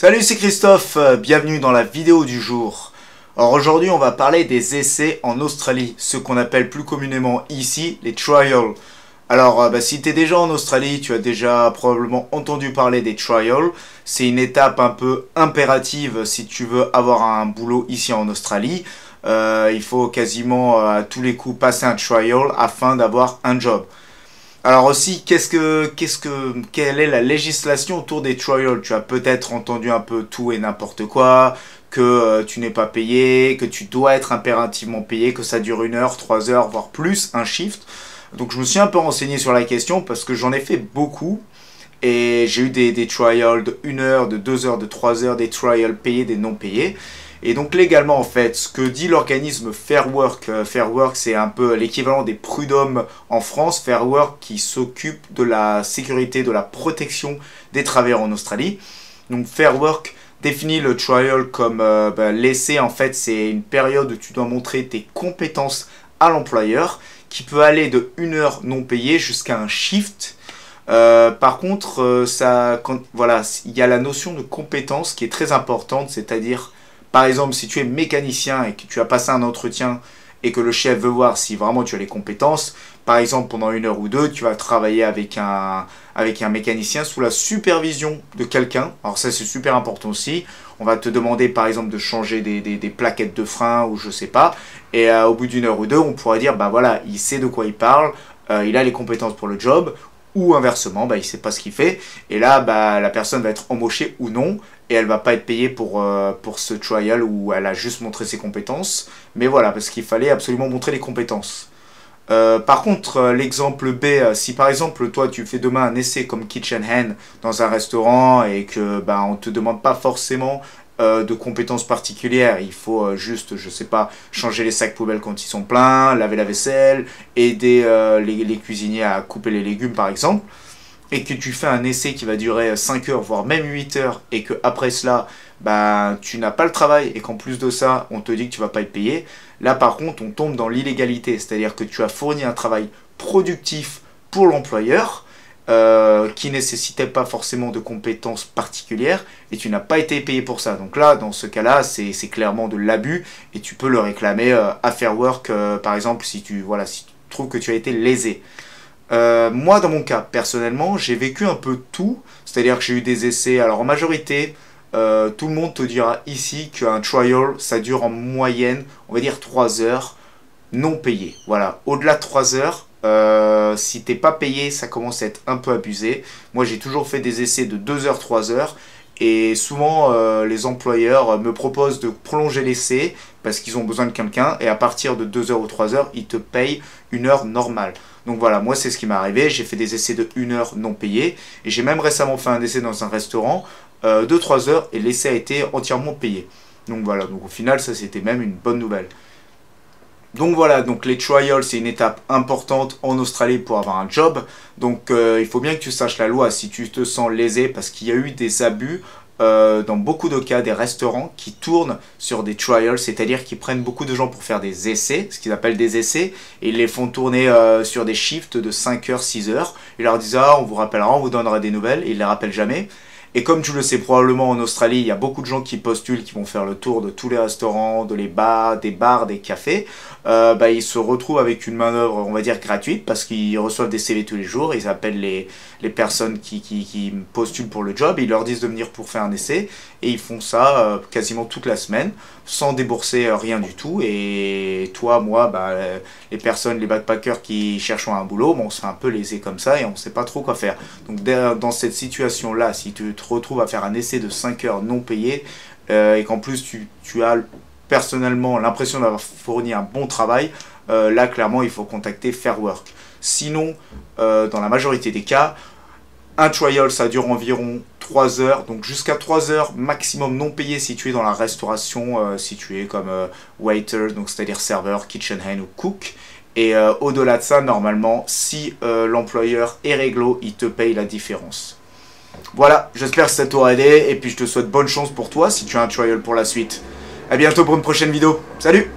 Salut, c'est Christophe, bienvenue dans la vidéo du jour. Alors aujourd'hui on va parler des essais en Australie, ce qu'on appelle plus communément ici les trials. Alors si tu es déjà en Australie, tu as déjà probablement entendu parler des trials. C'est une étape un peu impérative si tu veux avoir un boulot ici en Australie. Il faut quasiment à tous les coups passer un trial afin d'avoir un job. Alors aussi, quelle est la législation autour des trials? Tu as peut-être entendu un peu tout et n'importe quoi, que tu n'es pas payé, que tu dois être impérativement payé, que ça dure 1 heure, 3 heures, voire plus, un shift. Donc je me suis un peu renseigné sur la question parce que j'en ai fait beaucoup. Et j'ai eu des trials de 1 heure, de 2 heures, de 3 heures, des trials payés, des non payés. Et donc légalement en fait, ce que dit l'organisme Fair Work c'est un peu l'équivalent des prud'hommes en France, Fair Work qui s'occupe de la sécurité, de la protection des travailleurs en Australie. Donc Fair Work définit le trial comme l'essai en fait, c'est une période où tu dois montrer tes compétences à l'employeur qui peut aller de 1 heure non payée jusqu'à un shift. Par contre, voilà, il y a la notion de compétence qui est très importante, c'est-à-dire par exemple, si tu es mécanicien et que tu as passé un entretien et que le chef veut voir si vraiment tu as les compétences, par exemple pendant 1 heure ou deux, tu vas travailler avec un mécanicien sous la supervision de quelqu'un. Alors ça c'est super important aussi. On va te demander par exemple de changer des plaquettes de frein ou je sais pas. Et au bout d'1 heure ou deux, on pourra dire bah voilà, il sait de quoi il parle, il a les compétences pour le job. Ou inversement, il ne sait pas ce qu'il fait. Et là, la personne va être embauchée ou non. Et elle ne va pas être payée pour ce trial où elle a juste montré ses compétences. Mais voilà, parce qu'il fallait absolument montrer les compétences. Par contre, l'exemple B, si par exemple, toi, tu fais demain un essai comme kitchen hand dans un restaurant et que on ne te demande pas forcément de compétences particulières, il faut juste, je sais pas, changer les sacs poubelles quand ils sont pleins, laver la vaisselle, aider les cuisiniers à couper les légumes par exemple, et que tu fais un essai qui va durer 5 heures, voire même 8 heures, et que après cela, tu n'as pas le travail, et qu'en plus de ça, on te dit que tu vas pas être payé, là par contre, on tombe dans l'illégalité, c'est-à-dire que tu as fourni un travail productif pour l'employeur, qui nécessitait pas forcément de compétences particulières et tu n'as pas été payé pour ça. Donc là, dans ce cas-là, c'est clairement de l'abus et tu peux le réclamer à Fair Work, par exemple, si tu trouves que tu as été lésé. Moi, dans mon cas, personnellement, j'ai vécu un peu tout, c'est-à-dire que j'ai eu des essais, alors en majorité, tout le monde te dira ici qu'un trial, ça dure en moyenne, on va dire 3 heures, non payé. Voilà, au-delà de 3 heures, si t'es pas payé, ça commence à être un peu abusé. Moi, j'ai toujours fait des essais de 2 heures, 3 heures. Et souvent, les employeurs me proposent de prolonger l'essai parce qu'ils ont besoin de quelqu'un. Et à partir de 2 heures ou 3 heures, ils te payent 1 heure normale. Donc voilà, moi, c'est ce qui m'est arrivé. J'ai fait des essais de 1 heure non payés. Et j'ai même récemment fait un essai dans un restaurant de 3 heures. Et l'essai a été entièrement payé. Donc voilà, donc au final, ça, c'était même une bonne nouvelle. Donc voilà, donc les trials c'est une étape importante en Australie pour avoir un job. Donc il faut bien que tu saches la loi si tu te sens lésé parce qu'il y a eu des abus dans beaucoup de cas, des restaurants qui tournent sur des trials, c'est-à-dire qu'ils prennent beaucoup de gens pour faire des essais, ce qu'ils appellent des essais, et ils les font tourner sur des shifts de 5 heures, 6 heures. Ils leur disent ah on vous rappellera, on vous donnera des nouvelles, et ils les rappellent jamais. Et comme tu le sais probablement en Australie, il y a beaucoup de gens qui postulent, qui vont faire le tour de tous les restaurants, des bars, des cafés. Ils se retrouvent avec une main-d'œuvre, on va dire, gratuite, parce qu'ils reçoivent des CV tous les jours. Ils appellent les personnes qui postulent pour le job, et ils leur disent de venir pour faire un essai. Et ils font ça quasiment toute la semaine, sans débourser rien du tout. Et toi, moi, les personnes, les backpackers qui cherchent un boulot, on se fait un peu lésés comme ça et on ne sait pas trop quoi faire. Donc dans cette situation-là, si tu te retrouves à faire un essai de 5 heures non payé et qu'en plus tu as personnellement l'impression d'avoir fourni un bon travail, là clairement il faut contacter Fair Work. Sinon, dans la majorité des cas, un trial ça dure environ 3 heures, donc jusqu'à 3 heures maximum non payé si tu es dans la restauration, si tu es comme waiter, donc c'est-à-dire serveur, kitchen hand ou cook. Et au-delà de ça, normalement, si l'employeur est réglo, il te paye la différence. Voilà, j'espère que ça t'aura aidé, et puis je te souhaite bonne chance pour toi si tu as un trial pour la suite. A bientôt pour une prochaine vidéo, salut!